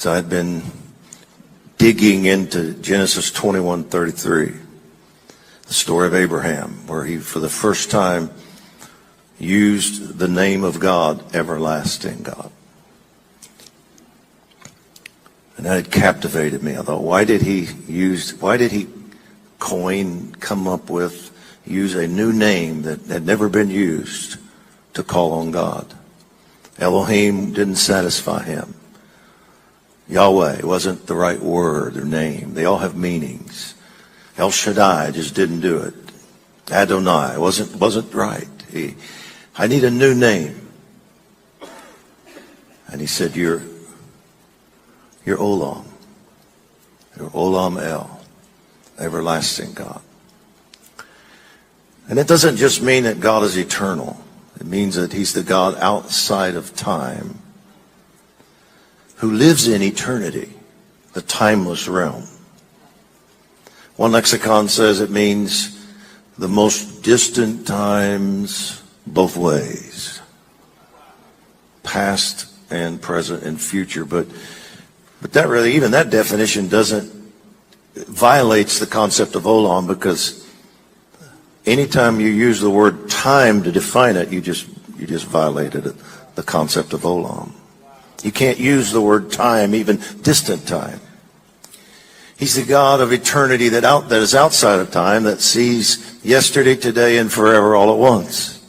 So I'd been digging into Genesis 21:33, the story of Abraham, where he, for the first time, used the name of God, everlasting God. And that had captivated me. I thought, why did he come up with, use a new name that had never been used to call on God? Elohim didn't satisfy him. Yahweh wasn't the right word or name. They all have meanings. El Shaddai just didn't do it. Adonai wasn't right. I need a new name. And he said, you're Olam. You're Olam El, everlasting God. And it doesn't just mean that God is eternal. It means that he's the God outside of time, who lives in eternity, the timeless realm. One lexicon says it means the most distant times both ways, past and present and future. But that really, even that definition violates the concept of Olam, because anytime you use the word time to define it, you just violated it, the concept of Olam. You can't use the word time, even distant time. He's the God of eternity that is outside of time, that sees yesterday, today, and forever all at once.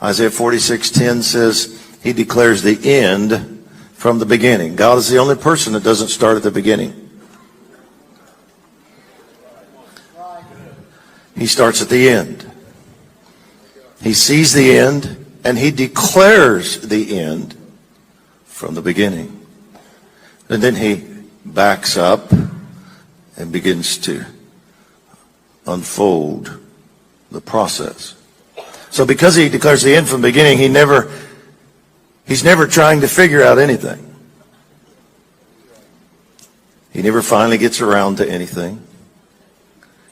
Isaiah 46:10 says he declares the end from the beginning. God is the only person that doesn't start at the beginning. He starts at the end. He sees the end, and he declares the end from the beginning. And then he backs up and begins to unfold the process. So because he declares the end from the beginning, he's never trying to figure out anything. He never finally gets around to anything.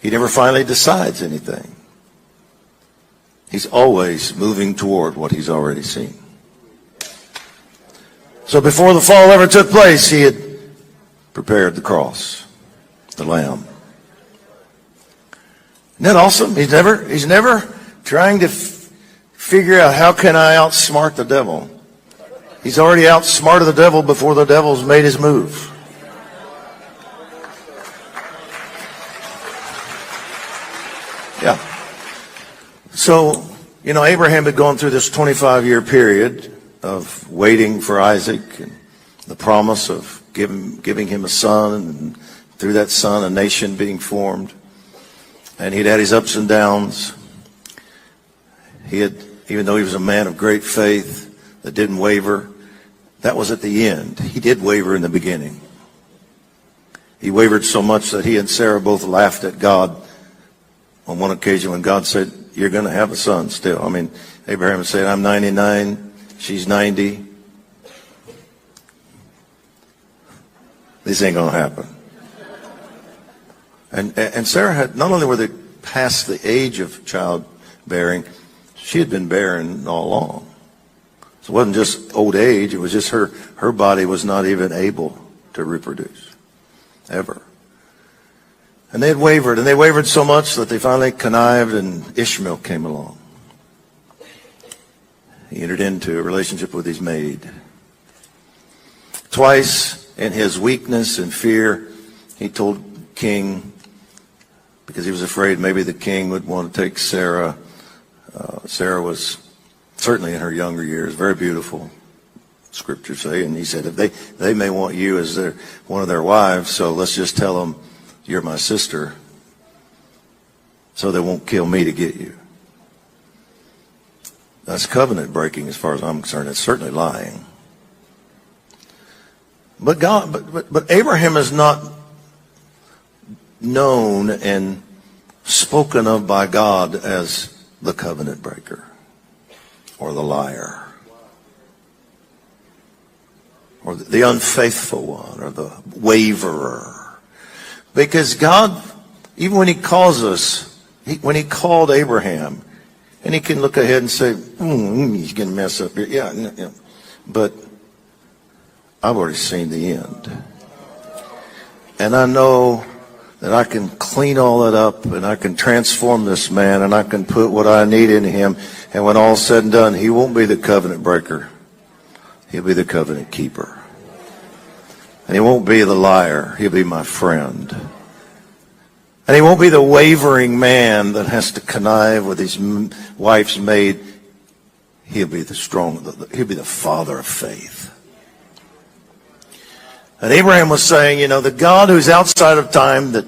He never finally decides anything. He's always moving toward what he's already seen. So before the fall ever took place, he had prepared the cross, the lamb. Isn't that awesome? He's never trying to figure out, how can I outsmart the devil? He's already outsmarted the devil before the devil's made his move. Yeah. So, Abraham had gone through this 25-year period of waiting for Isaac and the promise of giving him a son, and through that son a nation being formed. And he'd had his ups and downs. Even though he was a man of great faith that didn't waver, that was at the end. He did waver in the beginning. He wavered so much that he and Sarah both laughed at God on one occasion when God said, you're going to have a son still. I mean, Abraham said, I'm 99, she's 90. This ain't going to happen. And Sarah had, not only were they past the age of childbearing, she had been barren all along. So it wasn't just old age, it was just her body was not even able to reproduce, ever. And they had wavered, and they wavered so much that they finally connived, and Ishmael came along. He entered into a relationship with his maid. Twice, in his weakness and fear, he told King, because he was afraid maybe the king would want to take Sarah. Sarah was certainly in her younger years, very beautiful, scriptures say. And he said, if they may want you as one of their wives, so let's just tell them you're my sister, so they won't kill me to get you. That's covenant breaking as far as I'm concerned. It's certainly lying. But Abraham is not known and spoken of by God as the covenant breaker or the liar or the unfaithful one or the waverer. Because God, even when he calls us, when he called Abraham, and he can look ahead and say, he's going to mess up here. Yeah. But I've already seen the end. And I know that I can clean all that up and I can transform this man and I can put what I need in him. And when all's said and done, he won't be the covenant breaker. He'll be the covenant keeper. And he won't be the liar. He'll be my friend. And he won't be the wavering man that has to connive with his wife's maid. He'll be the he'll be the father of faith. And Abraham was saying, you know, the God who's outside of time that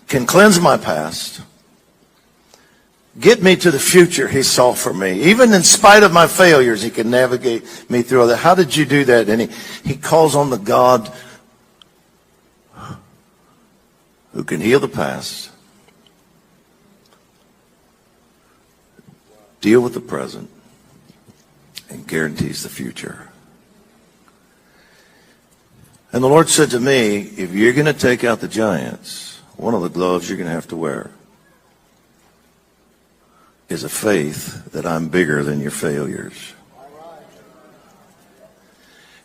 can cleanse my past, get me to the future he saw for me. Even in spite of my failures, he can navigate me through all that. How did you do that? And he calls on the God who can heal the past, deal with the present, and guarantees the future. And the Lord said to me, if you're going to take out the giants, one of the gloves you're going to have to wear is a faith that I'm bigger than your failures.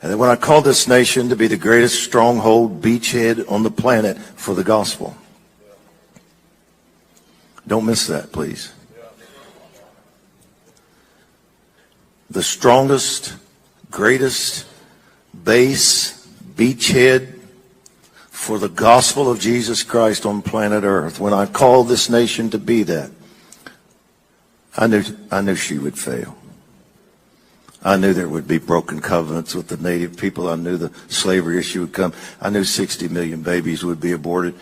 And then when I called this nation to be the greatest stronghold beachhead on the planet for the gospel, don't miss that, please. The strongest, greatest base, beachhead for the gospel of Jesus Christ on planet Earth. When I called this nation to be that, I knew she would fail. I knew there would be broken covenants with the native people. I knew the slavery issue would come. I knew 60 million babies would be aborted.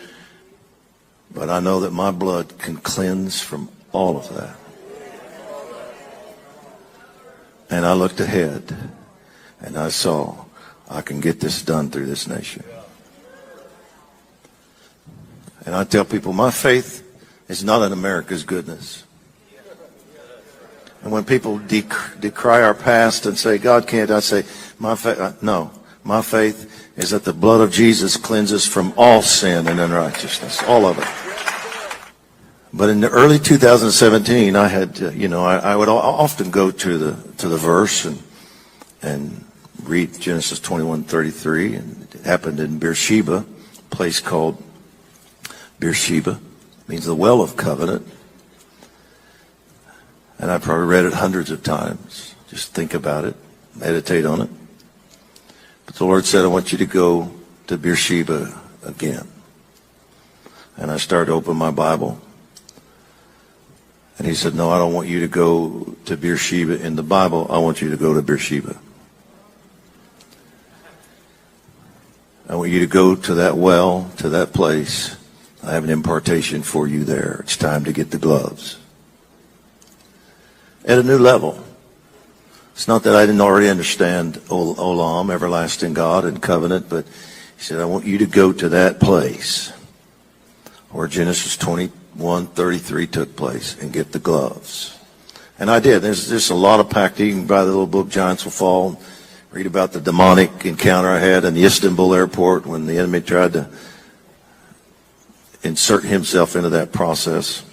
But I know that my blood can cleanse from all of that. And I looked ahead and I saw I can get this done through this nation. And I tell people my faith is not in America's goodness. And when people decry our past and say, God can't, I say, my faith is that the blood of Jesus cleanses from all sin and unrighteousness, all of it. But in the early 2017, I had, I would often go to the verse and read Genesis 21:33, and it happened in Beersheba, a place called Beersheba, means the well of covenant. And I probably read it hundreds of times. Just think about it, meditate on it. But the Lord said, I want you to go to Beersheba again. And I started to open my Bible. And he said, no, I don't want you to go to Beersheba in the Bible. I want you to go to Beersheba. I want you to go to that well, to that place. I have an impartation for you there. It's time to get the gloves. At a new level. It's not that I didn't already understand Olam, everlasting God and covenant, but he said, I want you to go to that place where Genesis 21:33 took place and get the gloves. And I did. There's just a lot of packed. You can buy the little book, Giants Will Fall, read about the demonic encounter I had in the Istanbul airport when the enemy tried to insert himself into that process.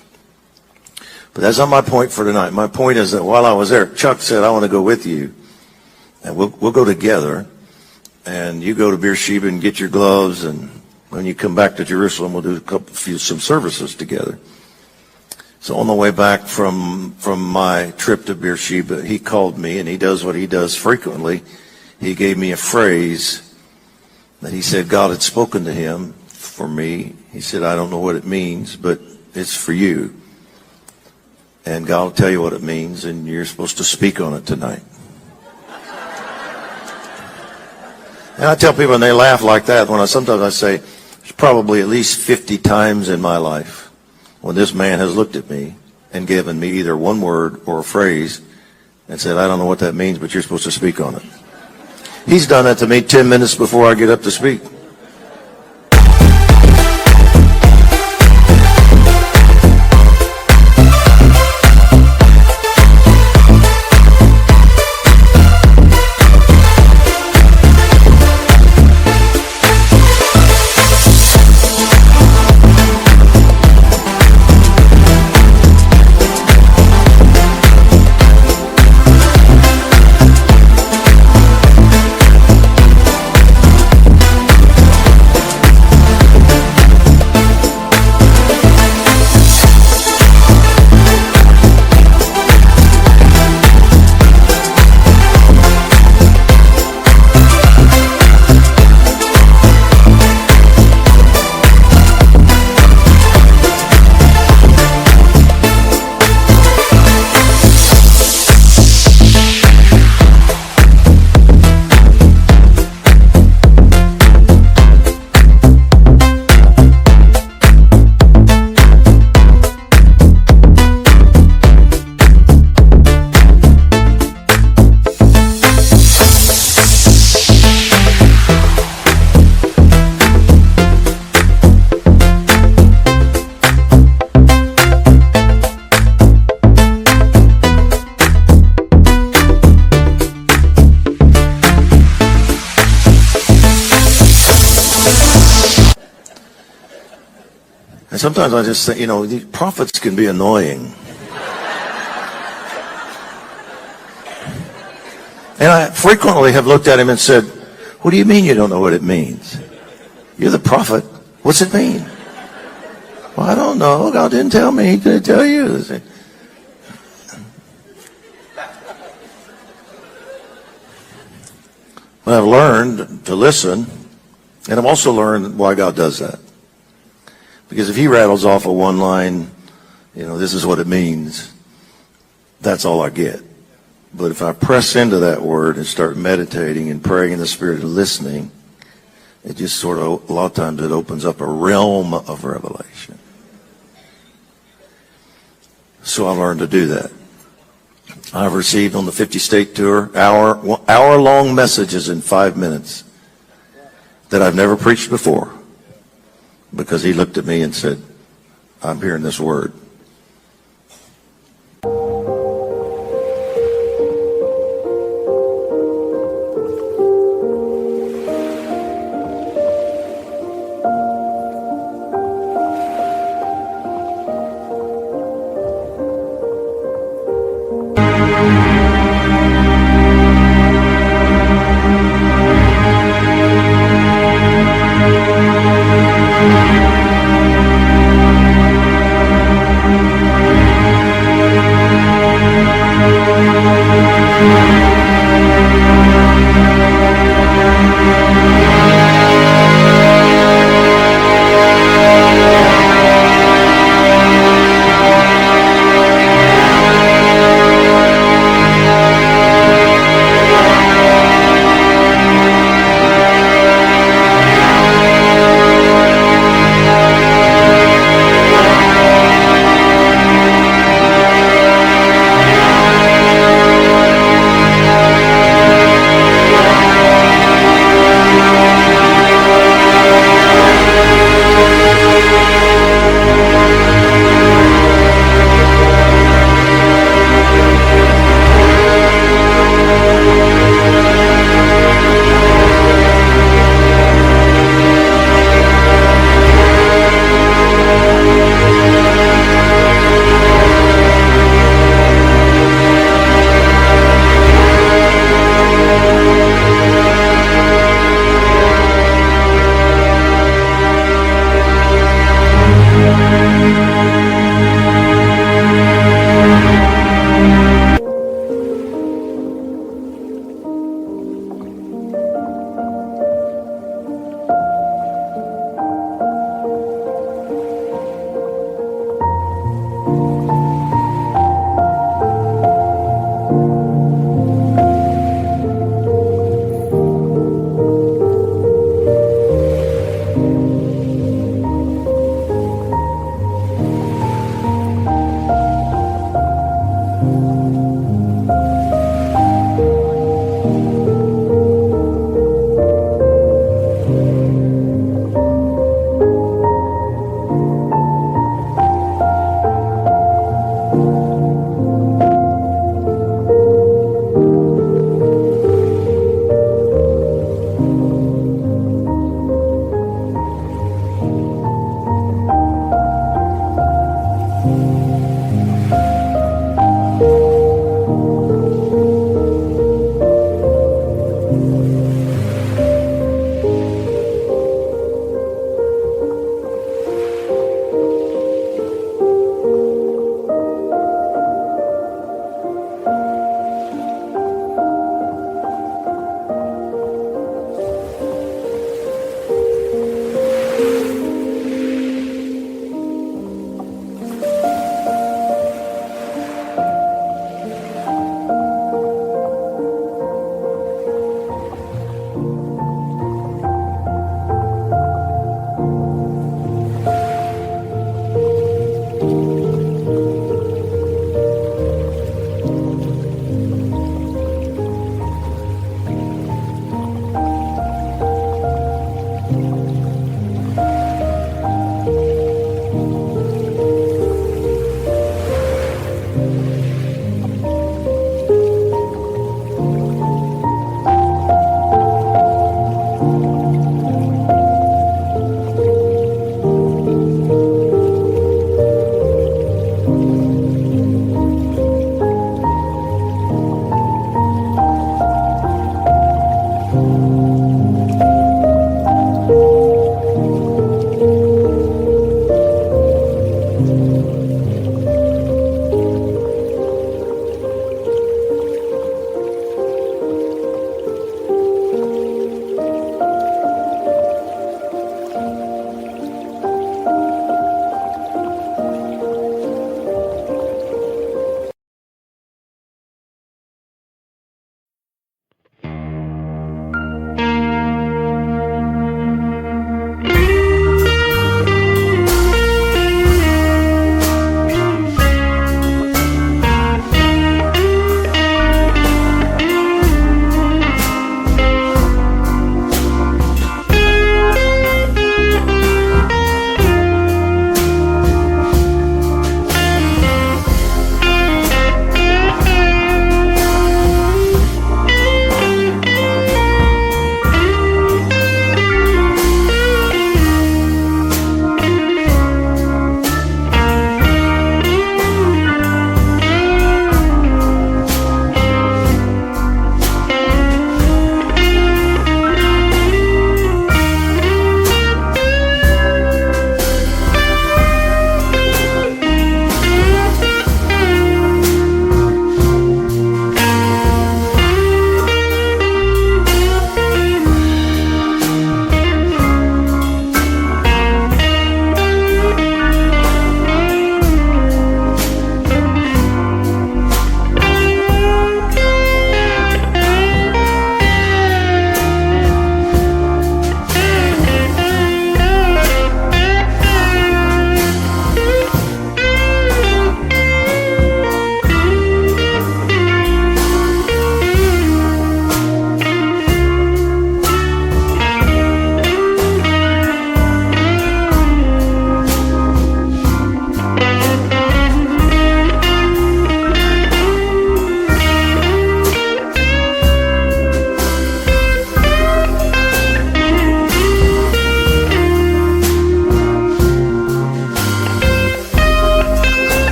But that's not my point for tonight. My point is that while I was there, Chuck said, I want to go with you. And we'll go together. And you go to Beersheba and get your gloves. And when you come back to Jerusalem, we'll do some services together. So on the way back from my trip to Beersheba, he called me, and he does what he does frequently. He gave me a phrase that he said God had spoken to him for me. He said, I don't know what it means, but it's for you. And God will tell you what it means, and you're supposed to speak on it tonight. And I tell people, and they laugh like that, sometimes I say, there's probably at least 50 times in my life when this man has looked at me and given me either one word or a phrase and said, I don't know what that means, but you're supposed to speak on it. He's done that to me 10 minutes before I get up to speak. And sometimes I just think, these prophets can be annoying. And I frequently have looked at him and said, what do you mean you don't know what it means? You're the prophet. What's it mean? Well, I don't know. God didn't tell me. He didn't tell you. But I've learned to listen, and I've also learned why God does that. Because if he rattles off a one line, this is what it means, that's all I get. But if I press into that word and start meditating and praying in the Spirit and listening, it just sort of, a lot of times it opens up a realm of revelation. So I learned to do that. I've received on the 50-state tour hour-long messages in 5 minutes that I've never preached before, because he looked at me and said, I'm hearing this word.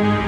you.